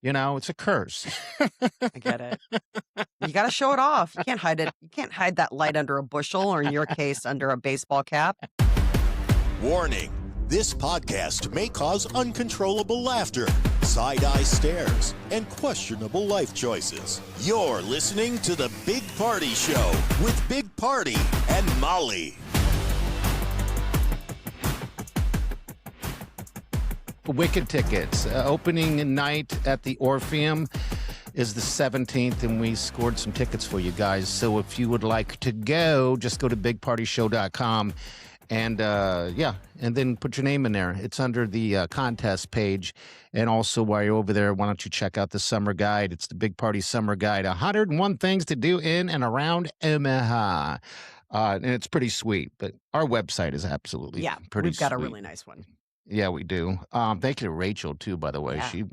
It's a curse. I get it. You got to show it off. You can't hide it. You can't hide that light under a bushel, or in your case, under a baseball cap. Warning. This podcast may cause uncontrollable laughter, side-eye stares, and questionable life choices. You're listening to The Big Party Show with Big Party and Molly. Wicked tickets. Opening night at the Orpheum is the 17th, and we scored some tickets for you guys. So if you would like to go, just go to bigpartyshow.com and and then put your name in there. It's under the contest page. And also, while you're over there, why don't you check out the summer guide? It's the Big Party Summer Guide, 101 things to do in and around Omaha. And it's pretty sweet, but our website is absolutely pretty we've got sweet. a really nice one. Yeah, we do. Thank you to Rachel, too, by the way. Yeah. She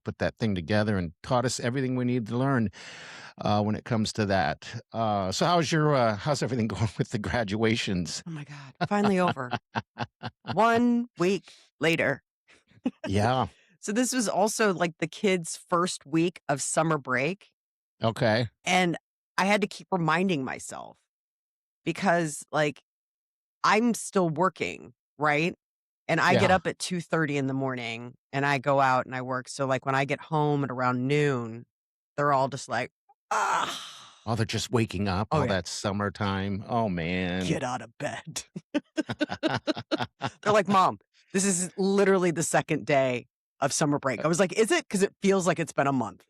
put that thing together and taught us everything we need to learn when it comes to that. So how's everything going with the graduations? Oh, my God. Finally over. 1 week later. Yeah. So this was also like the kids' first week of summer break. Okay. And I had to keep reminding myself because, like, I'm still working, right? And I get Yeah. up at 2:30 in the morning and I go out and I work. So, like, when I get home at around noon, they're all just like, ah, Oh, they're just waking up. Oh, Oh, yeah. that's summertime. Oh, man. Get out of bed. They're like, Mom, this is literally the second day of summer break. I was like, is it? Because it feels like it's been a month.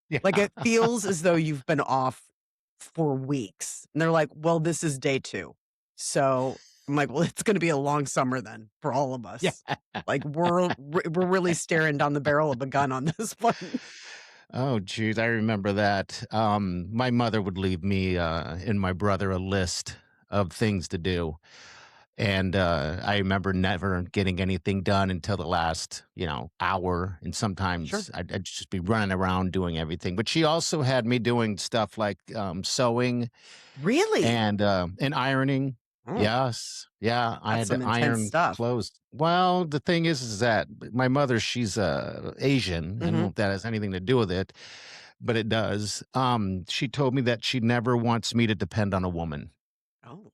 Yeah. Like, it feels as though you've been off for weeks. And they're like, well, this is day 2. So I'm like, well, it's going to be a long summer then for all of us. Yeah. Like, we're really staring down the barrel of a gun on this one. Oh, geez, I remember that. My mother would leave me and my brother a list of things to do. And I remember never getting anything done until the last, hour. And sometimes Sure. I'd just be running around doing everything. But she also had me doing stuff like sewing Really? and ironing. Mm, Yes. Yeah. I That's had some to intense iron stuff. clothes. Well, the thing is that my mother, she's Asian. I don't know Mhm. if that has anything to do with it, but it does. She told me that she never wants me to depend on a woman, Oh,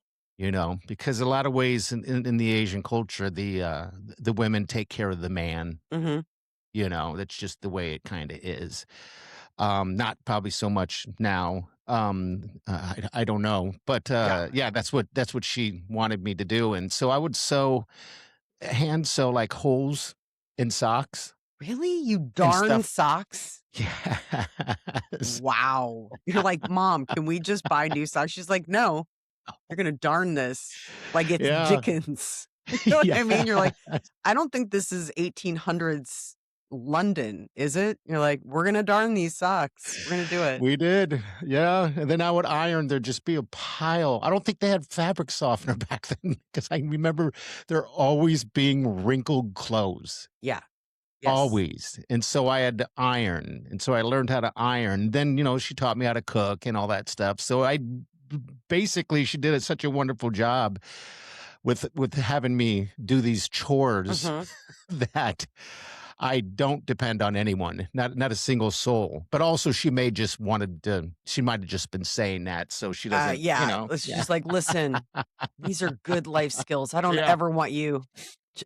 because a lot of ways in the Asian culture, the women take care of the man. mm-hmm. That's just the way it kind of is. Not probably so much now. I don't know, but yeah, that's what she wanted me to do, and so I would hand sew like holes in socks Really? You and darn stuff. socks? Yes. Wow. You're like, Mom, can we just buy new socks? She's like, no, you're going to darn this like it's Yeah. Dickens. You know what I mean? You're like, Yes. I don't think this is 1800s London, is it? You're like, we're going to darn these socks. We're going to do it. We did, yeah, and then I would iron. There'd just be a pile. I don't think they had fabric softener back then because I remember there always being wrinkled clothes. Yeah. Yes. Always. And so I had to iron. And so I learned how to iron. Then, she taught me how to cook and all that stuff. So she did such a wonderful job with having me do these chores that I don't depend on anyone, not a single soul. But also she might have just been saying that. So she doesn't, She's just like, listen, these are good life skills. I don't Yeah. ever want you.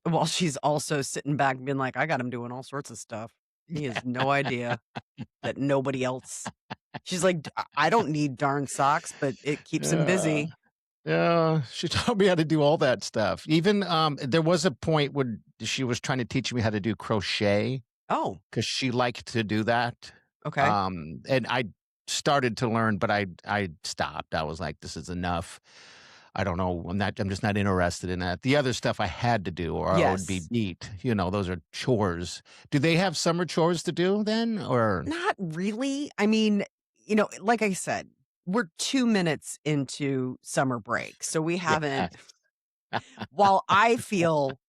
While she's also sitting back and being like, I got him doing all sorts of stuff. He has no idea that nobody else. She's like, I don't need darn socks, but it keeps him busy. Yeah, she taught me how to do all that stuff. Even there was a point when she was trying to teach me how to do crochet Oh, because she liked to do that. okay. And I started to learn, but I stopped. I was like, this is enough. I don't know. I'm just not interested in that. The other stuff I had to do, or I would be Yes. beat. Those are chores. Do they have summer chores to do then, or? Not really. I mean, like I said, we're 2 minutes into summer break. So we haven't, while I feel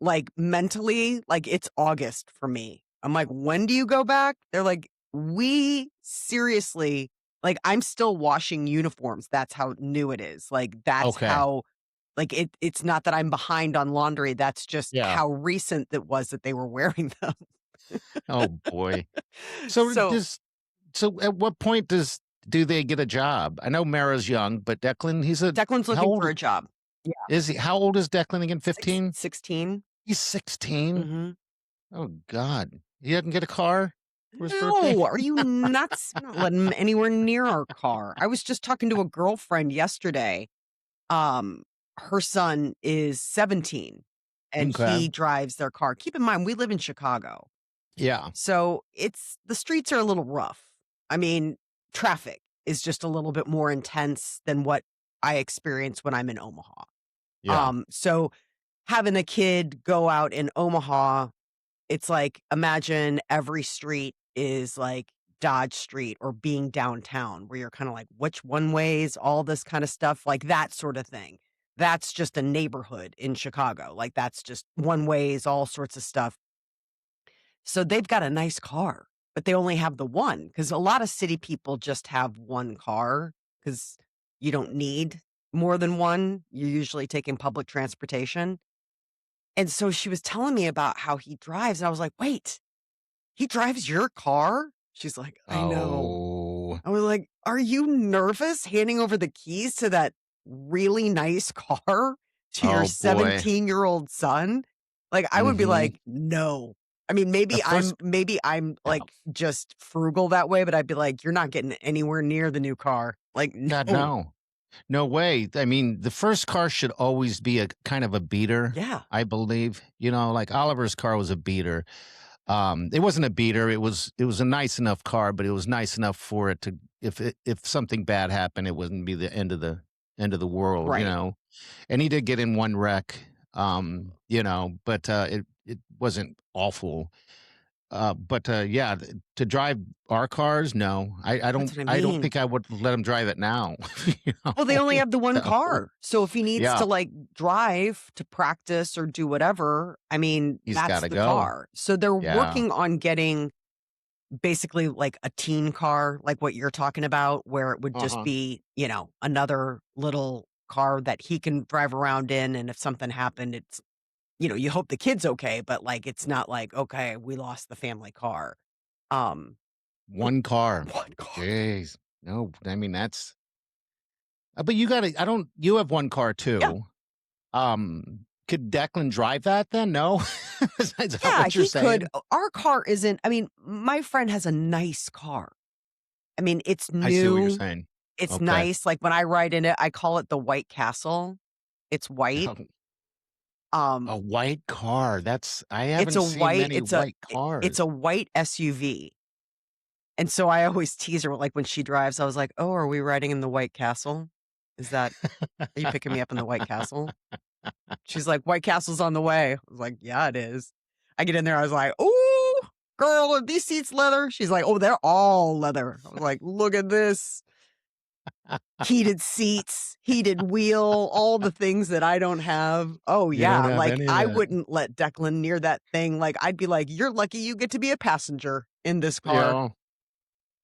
like mentally, like it's August for me. I'm like, when do you go back? They're like, we seriously, like, I'm still washing uniforms. That's how new it is. Like, that's Okay. how, like, it's not that I'm behind on laundry. That's just Yeah. how recent it was that they were wearing them. Oh boy. So So does so at what point do they get a job? I know Mara's young, but Declan, Declan's how looking for old a job. Yeah, is he? How old is Declan again? 15? 16. He's 16. Mhm. Oh God. He doesn't get a car for his birthday? No, are you nuts? We're not letting him anywhere near our car. I was just talking to a girlfriend yesterday. Um, her son is 17 and Okay. he drives their car. Keep in mind, we live in Chicago. Yeah. So it's the streets are a little rough. I mean, traffic is just a little bit more intense than what I experience when I'm in Omaha. Yeah. So having a kid go out in Omaha, it's like imagine every street is like Dodge Street or being downtown where you're kind of like which one ways, all this kind of stuff, like that sort of thing. That's just a neighborhood in Chicago. Like that's just one ways, all sorts of stuff. So they've got a nice car, but they only have the one because a lot of city people just have one car because you don't need more than one. You're usually taking public transportation. And so she was telling me about how he drives. And I was like, wait, he drives your car? She's like, I know. Oh. I was like, are you nervous handing over the keys to that really nice car to your Oh boy. 17-year-old son? Like, I would be Mm-hmm. like, no. I mean, The first maybe I'm yeah. like just frugal that way, but I'd be like, you're not getting anywhere near the new car. Like, God, no. no. No way. I mean, the first car should always be a kind of a beater, Yeah. I believe. Like Oliver's car was a beater. It wasn't a beater. It was a nice enough car, but it was nice enough for it to if something bad happened, it wouldn't be the end of the world, Right. And he did get in one wreck, but it wasn't awful. But yeah, to drive our cars, no, I That's don't. what I I don't mean. think I would let him drive it now. you Well, they only know, have the one so car. So if he needs yeah, to like drive to practice or do whatever, I mean, he's got that's to the go. car. So they're Yeah. working on getting basically like a teen car, like what you're talking about, where it would Uh just huh. be, another little car that he can drive around in. And if something happened, it's, you hope the kid's okay, but like it's not like, okay, we lost the family car. Um, One car. one car. Jeez. No, I mean that's. But you got to. I don't. You have one car Yeah. too. Could Declan drive that then? No. Is that Yeah, what you're he could. saying? Our car isn't, I mean, my friend has a nice car. I mean, it's I see what you're new, saying. it's Okay. nice, like, when I ride in it, I call it the White Castle. It's white. A Um, white car. I it's haven't a seen white many it's a white it's cars. a white SUV, and so I always tease her, like, when she drives, I was like, "Oh, are we riding in the White Castle? Is that are you picking me up in the White Castle?" She's like, "White Castle's on the way." I was like, "Yeah, it is." I get in there, I was like, "Ooh, girl, are these seats leather?" She's like, "Oh, they're all leather." I was like, "Look at this." Heated seats, heated wheel, all the things that I don't have. Oh, You don't yeah, have like, any of I that. wouldn't let Declan near that thing, like, I'd be like, "You're lucky you get to be a passenger in this car, Yeah.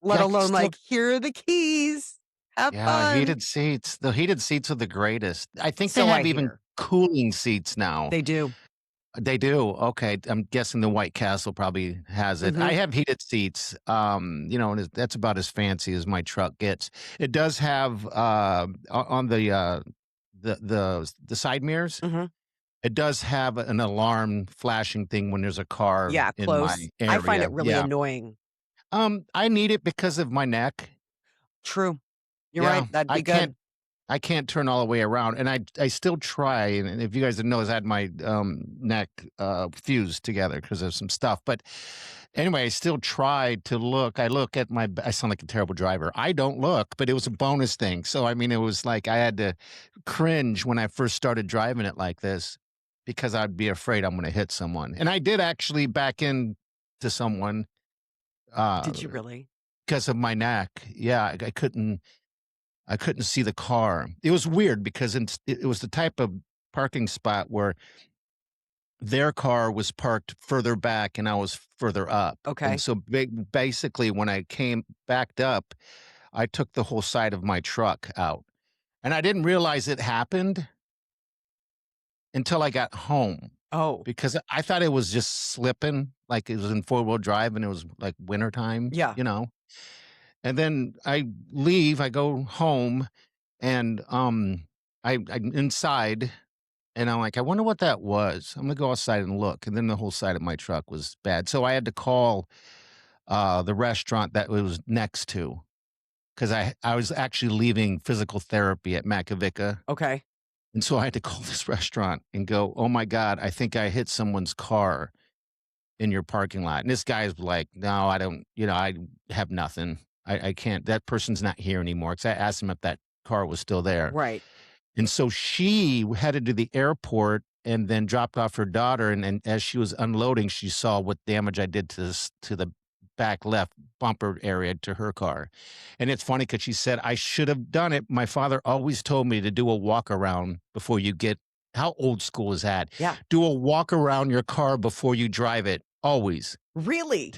let Yeah, I could alone, still like, here are the keys. Have Yeah, fun." heated seats. The heated seats are the greatest. I think they So I have even hear. cooling seats now. They do. They do? Okay, I'm guessing the White Castle probably has it. I Mhm. have heated seats, and that's about as fancy as my truck gets. It does have, on the side mirrors, Mhm. it does have an alarm flashing thing when there's a car Yeah, in my close. I find area. it really Yeah. annoying. I need it because of my neck. True. You're Yeah, right, that'd I be can't good. I can't turn all the way around, and I still try, and if you guys didn't know, I had my, neck, fused together because of some stuff, but anyway, I still tried to look. I look at I sound like a terrible driver. I don't look, but it was a bonus thing, so, I mean, it was like I had to cringe when I first started driving it like this because I'd be afraid I'm gonna hit someone, and I did actually back into someone, uh, Did you really? because of my neck. Yeah, I couldn't see the car. It was weird because it was the type of parking spot where their car was parked further back and I was further up. And Okay. so basically, when I came backed up, I took the whole side of my truck out. And I didn't realize it happened until I got home Oh, because I thought it was just slipping. like it was in four-wheel drive and it was like wintertime, Yeah. you know? And then I leave, I go home and I'm inside and I'm like, I wonder what that was. I'm gonna go outside and look. And then the whole side of my truck was bad. So I had to call the restaurant that it was next to because I was actually leaving physical therapy at Makovica. Okay. And so I had to call this restaurant and go, oh my God, I think I hit someone's car in your parking lot. And this guy's like, no, I don't, I have nothing. I can't, that person's not here anymore. Cause I asked him if that car was still there. Right. And so she headed to the airport and then dropped off her daughter. And as she was unloading, she saw what damage I did to the back left bumper area to her car. And it's funny because she said, I should have done it. My father always told me to do a walk around before you get, how old school is that? Yeah. Do a walk around your car before you drive it. Always. Really?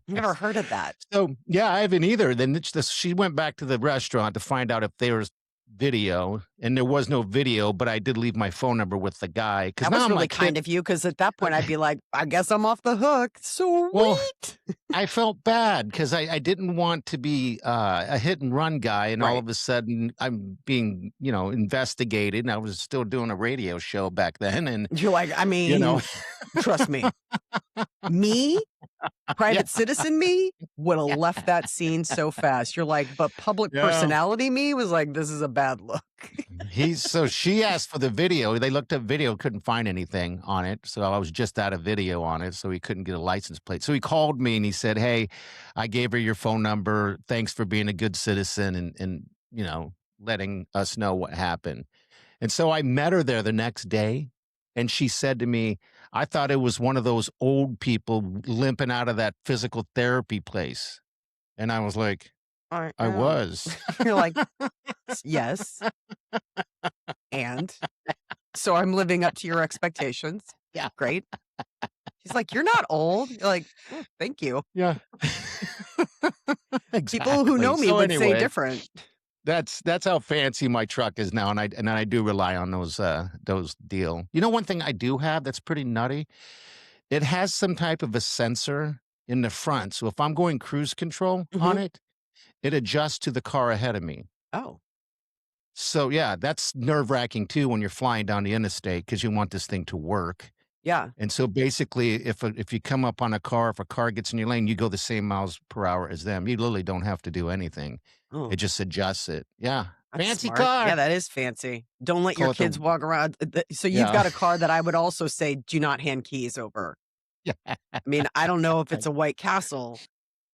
Never heard of that. So, yeah, I haven't either. Then she went back to the restaurant to find out if there was video, and there was no video, but I did leave my phone number with the guy. That was really kind of you, because at that point I'd be like, I guess I'm off the hook. Sweet. Well, I felt bad because I didn't want to be a hit and run guy, and all Right. of a sudden I'm being, investigated, and I was still doing a radio show back then, and You're like, I mean, trust me. Me, private citizen me, would have left that scene so fast. You're like, but public personality me was like, this is a bad look. So she asked for the video. They looked up video, couldn't find anything on it. So I was just out of video on it. So he couldn't get a license plate. So he called me and he said, hey, I gave her your phone number. Thanks for being a good citizen and letting us know what happened. And so I met her there the next day. And she said to me, I thought it was one of those old people limping out of that physical therapy place. And I was like, I was. You're like, yes. And so I'm living up to your expectations. Yeah. Great. She's like, you're not old. You're like, "Oh, thank you." Yeah. People who know me So would anyway, say different. That's how fancy my truck is now, and I do rely on those deal. You know, one thing I do have that's pretty nutty. It has some type of a sensor in the front, so if I'm going cruise control on it, it adjusts to the car ahead of me. Oh, So yeah, that's nerve-wracking too when you're flying down the interstate because you want this thing to work. yeah. And so basically, if you come up on a car, if a car gets in your lane, you go the same miles per hour as them. You literally don't have to do anything. Oh, It just adjusts it. Yeah. that's Fancy smart. car. Yeah, that is fancy. Don't let Call your it the- kids walk around. So you've Yeah. got a car that I would also say, do not hand keys over. Yeah. I mean, I don't know if it's a White Castle,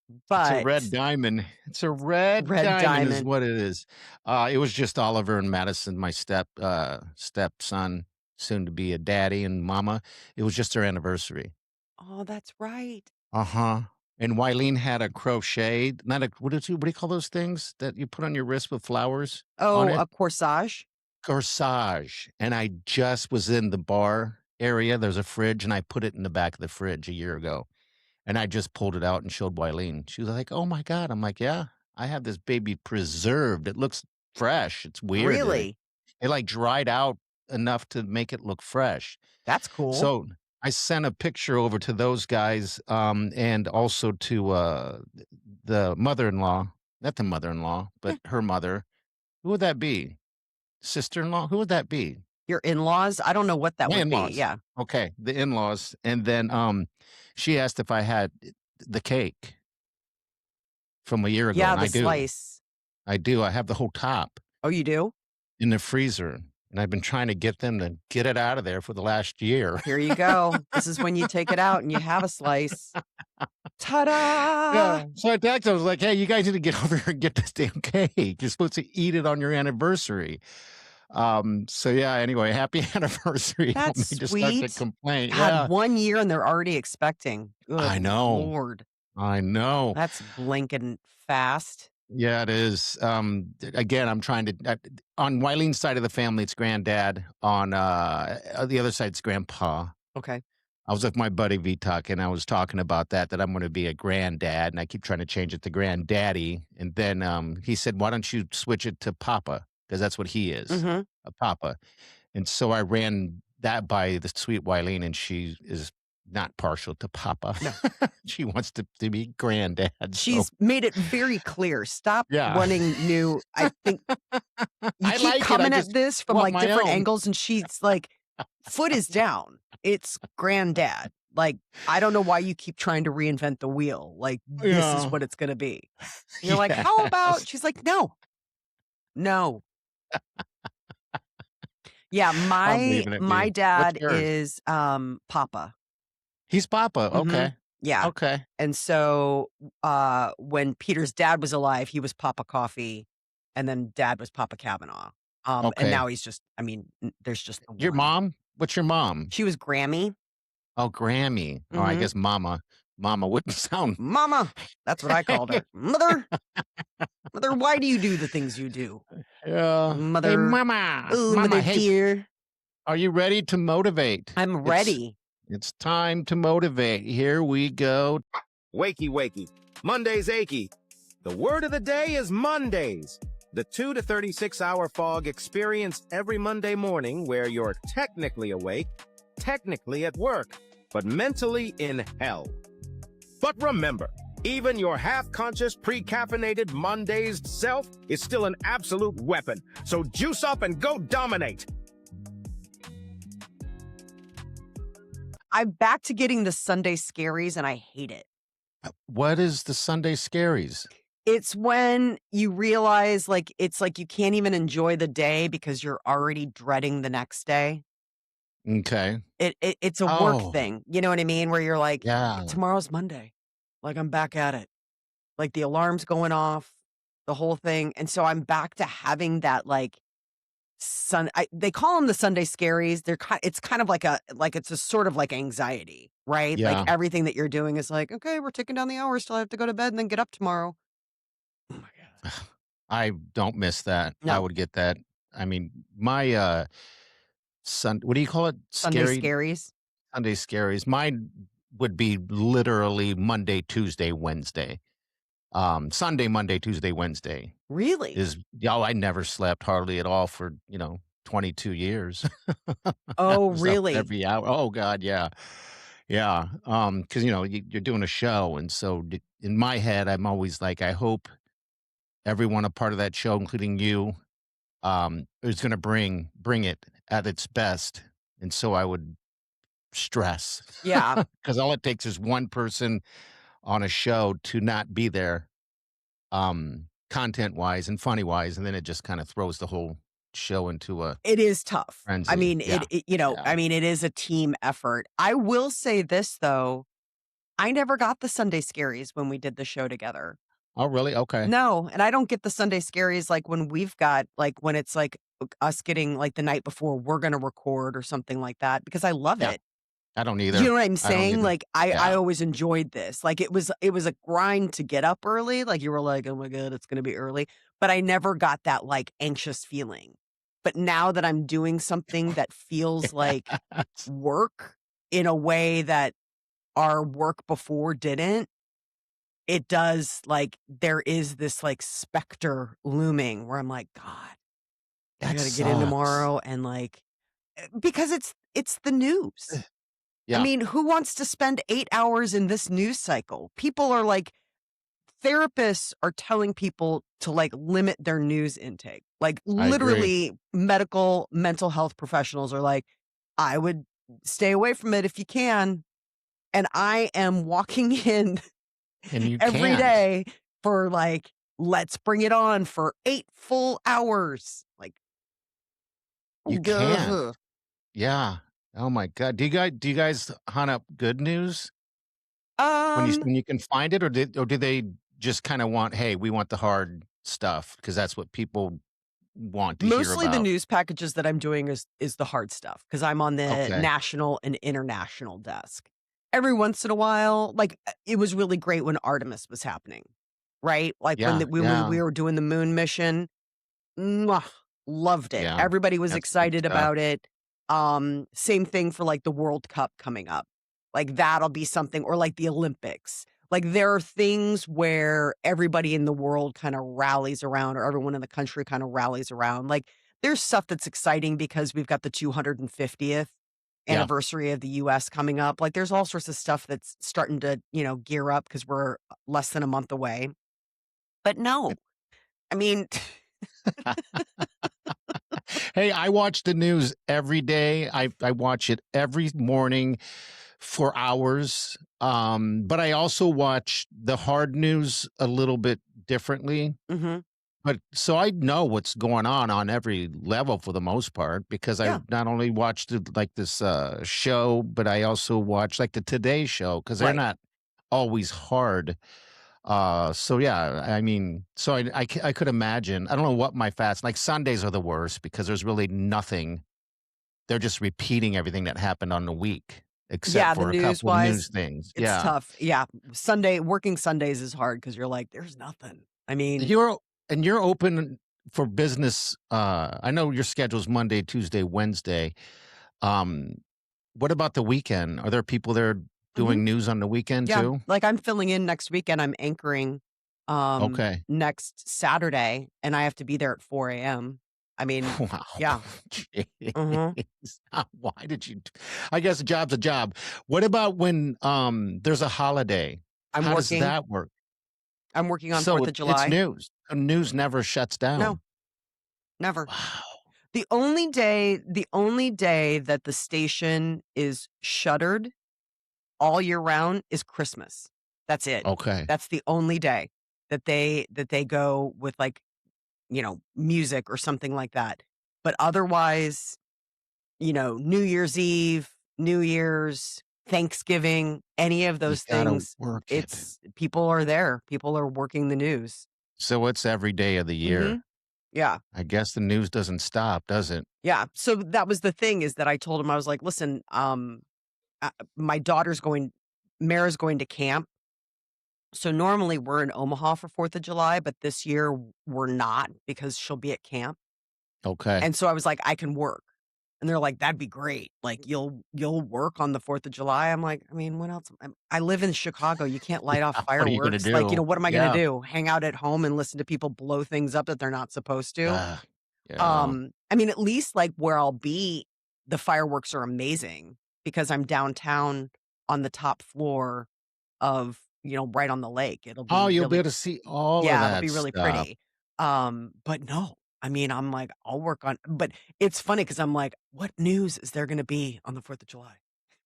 It's but a red diamond. It's a red Red diamond is diamond. what it is. It was just Oliver and Madison, my stepson, soon to be a daddy and mama. It was just their anniversary. Oh, that's right. Uh-huh. And Wileen had a crochet, not a what do you call those things that you put on your wrist with flowers on Oh, it? a corsage. Corsage. And I just was in the bar area. There's a fridge, and I put it in the back of the fridge a year ago. And I just pulled it out and showed Wileen. She was like, oh my God. I'm like, yeah, I have this baby preserved. It looks fresh. It's weird. Really? It like dried out enough to make it look fresh. That's cool. So I sent a picture over to those guys and also to the mother-in-law, not the mother-in-law, but her mother. Who would that be? Sister-in-law? Who would that be? Your in-laws? I don't know what that My would be. in-laws. Yeah. Okay, the in-laws. And then she asked if I had the cake from a year ago. Yeah, And the I do. slice. I do. I have the whole top Oh, you do? in the freezer. And I've been trying to get them to get it out of there for the last year. Here you go. This is when you take it out and you have a slice. Ta-da! Yeah. So I texted, I was like, hey, you guys need to get over here and get this damn cake. You're supposed to eat it on your anniversary. So yeah, anyway, happy anniversary. Don't That's mean to start sweet. to complain. Had Yeah. 1 year and they're already expecting. Good I know. Lord. I know. That's blinking fast. Yeah, it is. Again, I'm trying to on Wileen's side of the family, it's granddad. On the other side, it's grandpa. Okay. I was with my buddy Vitak, and I was talking about that I'm going to be a granddad, and I keep trying to change it to granddaddy. And then he said, "Why don't you switch it to Papa? Because that's what he is, Mm-hmm. a Papa." And so I ran that by the sweet Wileen, and she is not partial to Papa. No. She wants to be granddad. She's made it very clear. Stop Yeah. wanting new. I think you I keep like it. I coming at just this from want like my different own. angles, and she's like, foot is down. It's granddad. Like, I don't know why you keep trying to reinvent the wheel. Like, this is Yeah. what it's going to be. And you're like, how about? Yes. She's like, no. Yeah, I'm my leaving it to my you. What's dad yours? is Papa. He's Papa. Mhm. Okay. Yeah. Okay. And so when Peter's dad was alive, he was Papa Coffee, and then dad was Papa Kavanaugh. And Okay. now he's just, I mean, there's just the Your one. mom? What's your mom? She was Grammy. Oh, Grammy. Oh, I Mhm. guess Mama. Mama wouldn't sound. Mama. That's what I called her. Mother, why do you do the things you do? Yeah. Hey, Mother. Mama. Oh, Mama. mother Hey, dear. are you ready to motivate? I'm ready. It's time to motivate. Here we go. Wakey, wakey. Monday's achy. The word of the day is Mondays. The 2 to 36-hour fog experience every Monday morning where you're technically awake, technically at work, but mentally in hell. But remember, even your half-conscious, pre-caffeinated Monday's self is still an absolute weapon. So juice up and go dominate. I'm back to getting the Sunday Scaries, and I hate it. What is the Sunday Scaries? It's when you realize, like, it's like you can't even enjoy the day because you're already dreading the next day. Okay. It's a work Oh, thing. You know what I mean? Where you're like, yeah. tomorrow's Monday. Like, I'm back at it. Like, the alarm's going off, the whole thing. And so I'm back to having that, like, they call them the Sunday Scaries. It's kind of like it's a sort of like anxiety, right? Like, Yeah. everything that you're doing is like, okay, we're ticking down the hours till I have to go to bed and then get up tomorrow. Oh my God. I don't miss that. I No. would get that. I mean, my what do you call it? Sunday Scary Scaries. Sunday Scaries. Mine would be literally Monday, Tuesday, Wednesday. Sunday, Monday, Tuesday, Wednesday Really? I never slept hardly at all for, 22 years. Oh, I was up really? every hour. Oh God, yeah. Yeah. Because you're doing a show, and so in my head, I'm always like, I hope everyone a part of that show, including you, is going to bring it at its best, and so I would stress. Yeah. Because all it takes is one person on a show to not be there, content wise and funny wise, and then it just kind of throws the whole show into a It is tough. frenzy. I mean, Yeah. Yeah. I mean, it is a team effort. I will say this, though. I never got the Sunday Scaries when we did the show together. Oh, really? Okay. No, and I don't get the Sunday Scaries like when we've got like when it's like us getting like the night before we're going to record or something like that because I love Yeah. it. I don't either. You know what I'm I don't saying? either. Like I Yeah. always enjoyed this. Like it was a grind to get up early. Like you were like, "Oh my God, it's going to be early." But I never got that like anxious feeling. But now that I'm doing something that feels like work in a way that our work before didn't, it does like there is this like specter looming where I'm like, God, I That gotta get in sucks. tomorrow and like because it's the news. Yeah. I mean, who wants to spend 8 hours in this news cycle? People are like therapists are telling people to like limit their news intake. Like I agree. literally mental health professionals are like, I would stay away from it if you can. And I am walking in And you every can't. day for like, let's bring it on for 8 full hours. Like, You can't. Yeah. Oh my God. Do you guys hunt up good news when you can find it, or do they just kind of want, hey, we want the hard stuff because that's what people want to hear mostly the about? news packages that I'm doing is the hard stuff because I'm on the Okay. national and international desk. Every once in a while, like it was really great when Artemis was happening, right? Like Yeah. when Yeah. we were doing the moon mission, mwah, loved it. Yeah. Everybody was That's good excited stuff. about it. Same thing for like the World Cup coming up. Like that'll be something, or like the Olympics. Like there are things where everybody in the world kind of rallies around, or everyone in the country kind of rallies around. Like there's stuff that's exciting because we've got the 250th Yeah. anniversary of the US coming up. Like there's all sorts of stuff that's starting to, gear up because we're less than a month away. But no, I mean, Hey, I watch the news every day. I watch it every morning for hours. But I also watch the hard news a little bit differently. mhm, But so I know what's going on every level for the most part because I yeah, not only watched like this show, but I also watch like the Today Show because they're right. not always hard. So yeah, I mean, so I could imagine. I don't know what my fast like Sundays are the worst because there's really nothing. They're just repeating everything that happened on the week, except Yeah, the for a news couple news wise, things. it's Yeah. tough. Yeah, working Sundays is hard because you're like, there's nothing. I mean, You're open for business. I know your schedule's Monday, Tuesday, Wednesday. Um, what about the weekend? Are there people there mhm, doing news on the weekend yeah, too? like I'm filling in next weekend. I'm anchoring Okay. next Saturday, and I have to be there at 4 a.m. I mean, Wow. yeah. Mhm. Jeez. Why did you I guess a job's a job. What about when there's a holiday? I'm How does working. that work? I'm working on So 4th of it's July. news. News never shuts No, down. never. Wow. The only day that the station is shuttered all year round is Christmas. That's it. Okay. That's the only day that they go with like, music or something like that. But otherwise, New Year's Eve, New Year's, Thanksgiving, any of You those gotta things, work it. it's people are there. People are working the news. So it's every day of the Mhm. year. Yeah. I guess the news doesn't stop, does it? Yeah. So that was the thing is that I told him, I was like, listen, my Mara's going to camp. So normally we're in Omaha for 4th of July, but this year we're not because she'll be at camp. Okay. And so I was like, I can work. And they're like, that'd be great. Like you'll work on the 4th of July. I'm like, I mean, what else? I live in Chicago. You can't light off What are you gonna fireworks. Like, do? what am I gonna Yeah. do? Hang out at home and listen to people blow things up that they're not supposed to? Ah, yeah. I mean, at least like where I'll be, the fireworks are amazing because I'm downtown on the top floor of, right on the lake. It'll Oh, be you'll be really able to see all of yeah, it'll that be really stuff. pretty. But no, I mean, I'm like, I'll work on but it's funny because I'm like, what news is there gonna be on the 4th of July?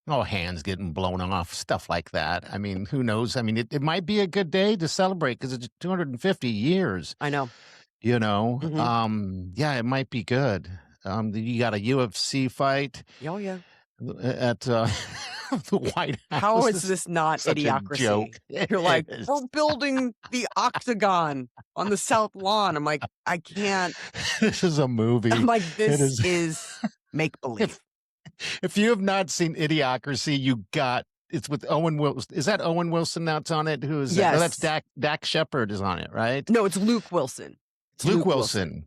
Oh, hands getting blown off, stuff like that. I mean, who knows? I mean, it might be a good day to celebrate because it's 250 years, I know. you know? Mhm. Yeah, it might be good. You got a UFC fight Oh, yeah. at the White How House. is This is this not such a joke. idiocracy? It You're like, is. "We're building the octagon on the south lawn." I'm like, "I can't." This is a I'm movie. like, It "This is. is make If believe." if you have not seen Idiocracy, you got it's with Owen Wilson. Is that Owen Wilson that's on it? Who is that? No, that's Yes. Dak Shepard is on it, right? No, it's Luke Wilson. It's Luke Luke Wilson. Wilson.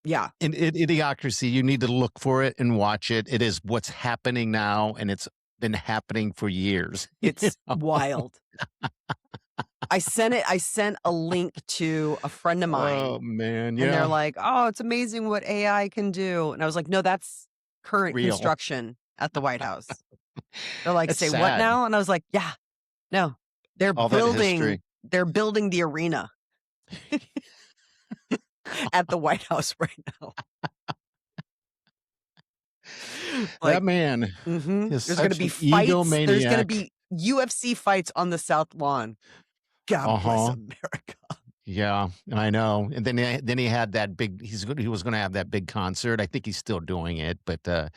Yeah, In Idiocracy, you need to look for it and watch it. It is what's happening now, and it's been happening for years. You it's know? wild. I sent a link to a friend of mine, Oh man, and they're yeah, like, "Oh, it's amazing what AI can do." And I was like, "No, that's current real. construction at the White House." They're like, It's "Say what sad. now?" And I was like, "Yeah, no. They're All that building history. they're building the arena at the White House right now." That Like, man is there's gonna such be an fights. There's gonna egomaniac. be UFC fights on the South Lawn. God Uh bless huh. America. Yeah, I know. And then he had that big. He was going to have that big concert. I think he's still doing it, but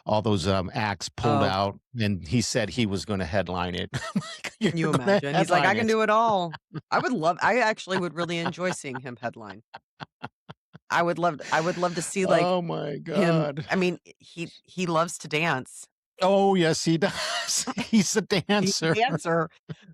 all those acts pulled Oh, out, and he said he was going to headline it. I'm like, can you you're going to imagine? He's like, "I headline can it. do it all." I actually would really enjoy seeing him headline. I would love to see, like, Oh my him God. I mean, he loves to dance. Oh yes, he does. He's a He's a dancer. dancer.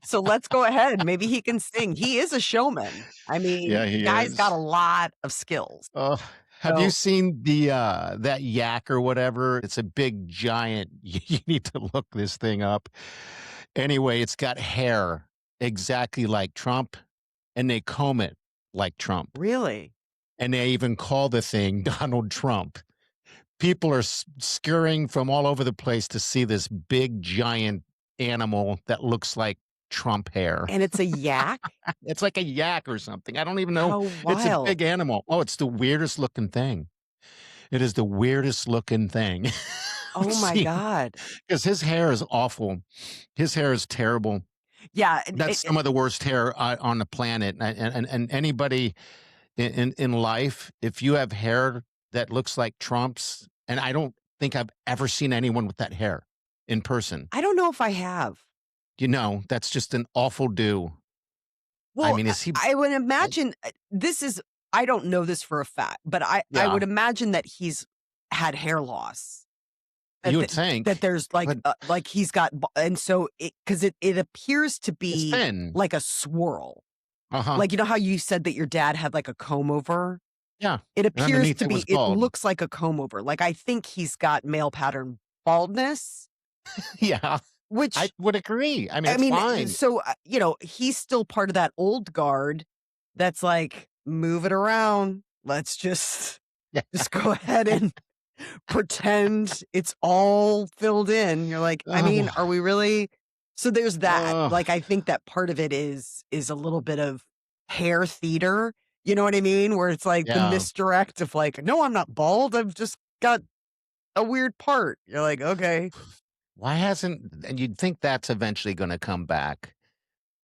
So let's go ahead. Maybe he can sing. He is a showman. I mean, Yeah, the he guy's got is. a lot of skills. Oh, have you So seen the that yak or whatever? It's a big giant. You need to look this thing up. Anyway, it's got hair exactly like Trump, and they comb it like Trump. really? And they even call the thing Donald Trump people are scurrying from all over the place to see this big, giant animal that looks like Trump hair. And it's a yak? It's like a yak or something. I don't even know. How It's a big wild. animal. Oh, it's the weirdest looking thing. It is the weirdest looking thing I've Oh my seen. God. Because his hair is awful. His hair is terrible. Yeah. That's some of the worst hair on the planet. And anybody in life, if you have hair that looks like Trump's, and I don't think I've ever seen anyone with that hair in person. I don't know if I have. That's just an awful do. I Well, mean, is he? I would imagine this is, I don't know this for a fact, but I Yeah. would imagine that he's had hair loss. You would think that there's like he's got, and so because it appears to it's be thin. like a swirl. Uh-huh. Like, how you said that your dad had like a comb over? Yeah. It appears underneath to it be, was it bald. looks like a comb over. Like, I think he's got male pattern baldness, Yeah, which I would agree. I mean, it's fine. so, he's still part of that old guard that's like, move it around. Let's just go ahead and pretend it's all filled in. You're like, I mean, are we really? So there's that. Like, I think that part of it is a little bit of hair theater. You know what I mean? Where it's like the Yeah. misdirect of like, no, I'm not bald. I've just got a weird part. You're like, okay. Why hasn't? And you'd think that's eventually going to come back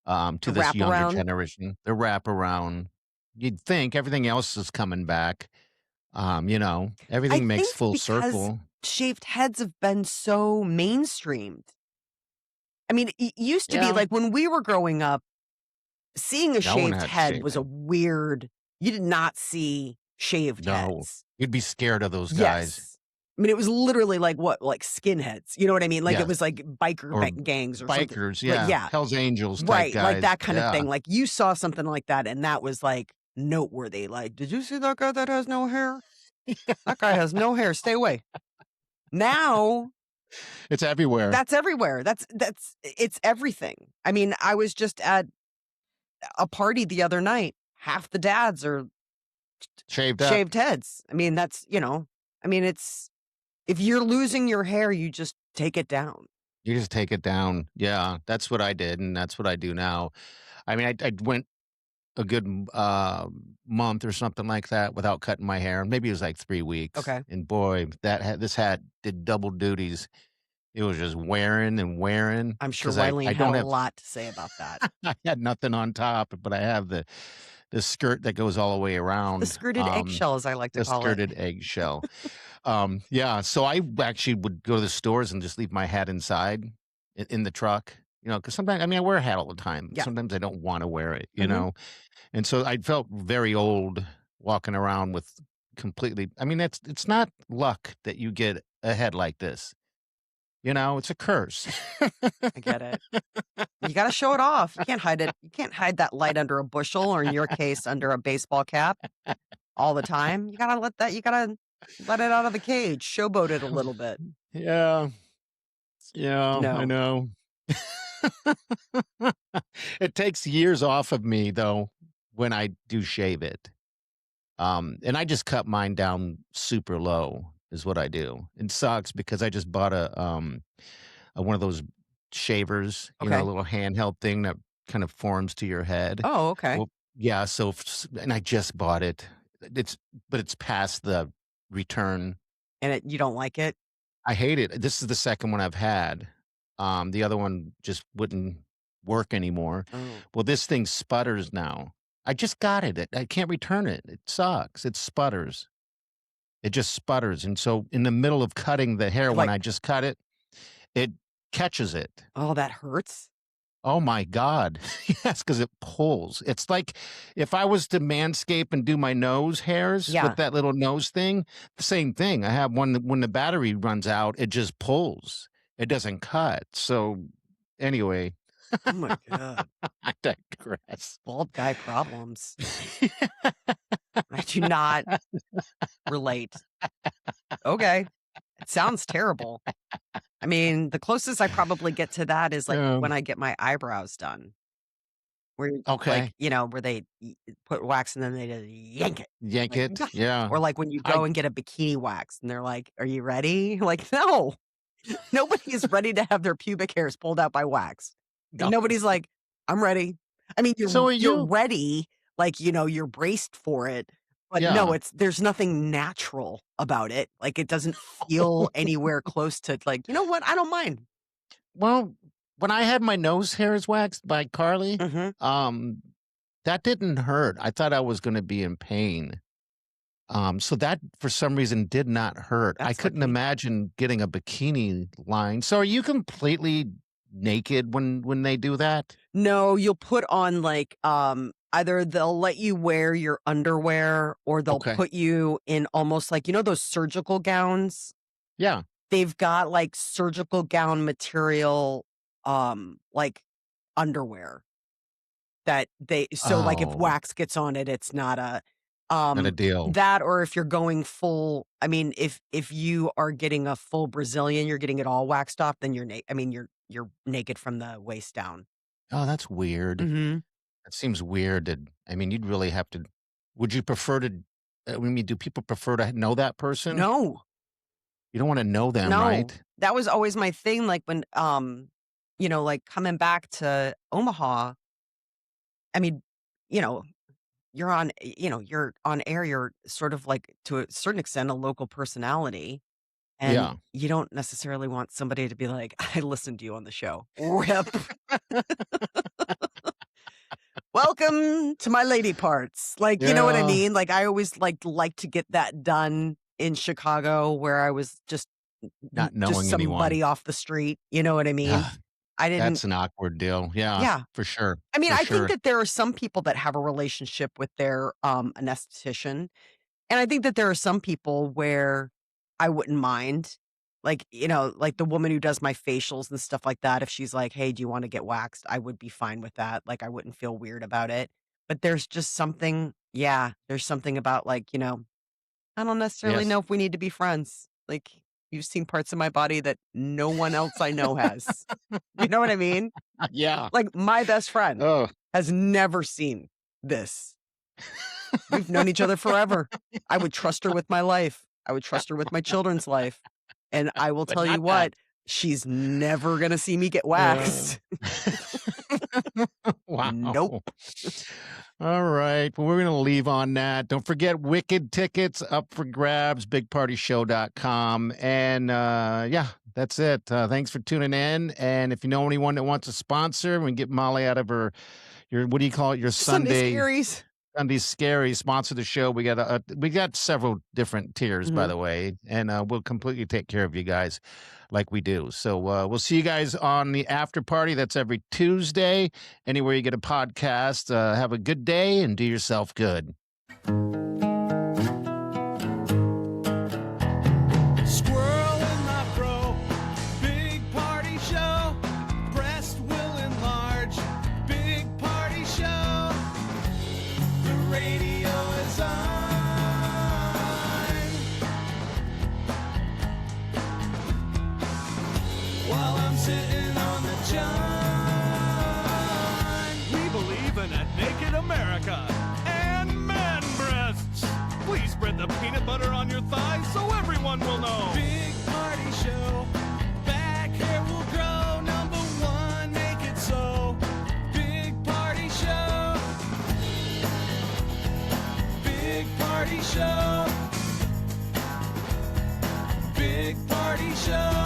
to The this younger wraparound? generation. The wraparound. You'd think everything else is coming back. Everything makes think full because circle. shaved heads have been so mainstreamed. I mean, it used to be Yeah. like when we were growing up, seeing a No one shaved had head shaved was head. a weird, you did not see shaved No, heads. you'd be scared of those guys. Yes. I mean, it was literally like what? Like skinheads. You know what I mean? Like Yeah. it was like biker Or gangs or something. bikers, Like, yeah. yeah. Hell's Angels type Right. guys. Like that kind of Yeah. thing. Like you saw something like that and that was like noteworthy. Like, did you see that guy that has no hair? That guy has no hair. Stay away. Now It's everywhere. that's everywhere. It's everything. I mean, I was just at a party the other night. Half the dads are Shaved up. shaved heads. I mean, it's, if you're losing your hair, you just take it down. You just take it down. Yeah, that's what I did, and that's what I do now. I mean, I went a good month or something like that without cutting my hair. Maybe it was like 3 weeks. Okay. And boy, this hat did double duties. It was just wearing and wearing. I'm sure 'cause I Wileen don't had a have lot to say about that. I had nothing on top, but I have the skirt that goes all the way around. The skirted eggshell, as I like to The call skirted it. eggshell. Yeah, so I actually would go to the stores and just leave my hat inside in the truck, because sometimes, I mean, I wear a hat all the time. Yeah. Sometimes I don't want to wear it, Mhm. And so I felt very old walking around with completely, I mean, it's not luck that you get a head like this. It's a curse. I get it. You got to show it off. You can't hide it. You can't hide that light under a bushel, or in your case, under a baseball cap all the time. You got to let it out of the cage. Showboat it a little bit. Yeah. Yeah, No. I know. It takes years off of me though when I do shave it. And I just cut mine down super low is what I do. It sucks because I just bought a one of those shavers, Okay. a little handheld thing that kind of forms to your head. Oh, okay. Well, yeah, and I just bought it. But it's past the return. And you don't like it? I hate it. This is the second one I've had. The other one just wouldn't work anymore. Oh. Well, this thing sputters now. I just got it. I can't return it. It sucks. It sputters. It just sputters. And so in the middle of cutting the hair, when Like- I just cut it, it catches it. Oh, that hurts? Oh my God. Yes, because it pulls. It's like if I was to manscape and do my nose hairs Yeah. with that little nose thing, the same thing. I have one that when the battery runs out, it just pulls. It doesn't cut. So anyway, Oh my God. I digress. Bald guy problems. I do not relate. Okay. It sounds terrible. I mean, the closest I probably get to that is like Yeah. when I get my eyebrows done. where like, Okay. where they put wax and then they just yank it. Yank Like, it. Yeah. or like when you I go and get a bikini wax and they're like, "Are you ready?" Like, no. Nobody is ready to have their pubic hairs pulled out by wax. Like, no. nobody's like, "I'm ready." I mean, So are you're you? ready, like, you're braced for it, but no, Yeah. there's nothing natural about it. Like, it doesn't feel anywhere close to like, "You know what? I don't mind." Well, when I had my nose hairs waxed by Carly, Mhm. um, that didn't hurt. I thought I was going to be in pain. So that for some reason did not hurt. I That's couldn't lucky. imagine getting a bikini line. So are you completely naked when they do that? No, you'll put on like, either they'll let you wear your underwear or they'll Okay. put you in almost like, those surgical gowns? Yeah. They've got like surgical gown material, like underwear that so like if Oh, wax gets on it, it's not not a deal. that, or if you're going full, I mean, if you are getting a full Brazilian, you're getting it all waxed off, then you're naked from the waist down. Oh, that's weird. Mhm. That seems weird. I mean, you'd really have to. Would you prefer to? I mean, do people prefer to know that person? No. You don't want to know them, No. right? That was always my thing, like, when, like, coming back to Omaha, I mean, you know, you're on air, you're sort of like, to a certain extent, a local personality, and Yeah. you don't necessarily want somebody to be like, "I listened to you on the show." RIP. "Welcome to my lady parts." Like, you know what I Yeah. mean? Like, I always like to get that done in Chicago where I was Not just knowing anyone. somebody off the street, you know what I mean? Ugh, I didn't that's an awkward deal. Yeah, Yeah. for sure. I mean, For I think sure. that there are some people that have a relationship with their, anesthetician, and I think that there are some people where I wouldn't mind. Like, like the woman who does my facials and stuff like that, if she's like, "Hey, do you wanna get waxed?" I would be fine with that, like, I wouldn't feel weird about it. But there's just something there's something about, like, I don't necessarily Yes. know if we need to be friends. Like, you've seen parts of my body that no one else I know has. You know what I mean? Yeah. Like, my best friend Oh. has never seen this. We've known each other forever. I would trust her with my life. I would trust her with my children's life. And I will But tell you not that. what, she's never gonna see me get Uh. waxed. Nope. Wow. All right. Well, we're going to leave on that. Don't forget Wicked tickets up for grabs, bigpartyshow.com. And yeah, that's it. Thanks for tuning in. And if you know anyone that wants to sponsor, we can get Molly out of your what do you call it? Your Sunday Sunday Scaries. Scary sponsor the show. We got several different tiers, by Mhm. the way, and we'll completely take care of you guys like we do. So we'll see you guys on the after party. That's every Tuesday. Anywhere you get a podcast. Have a good day and do yourself good. Squirrel in my fro, big party show. Breast will enlarge, big party show. The radio is on. While I'm sitting on the john. We believe in a naked America and man breasts. Please spread the peanut butter on your thighs so everyone will know. Big party show. Back hair will grow. Number one, make it so. Big party show. Big party show. Big party show.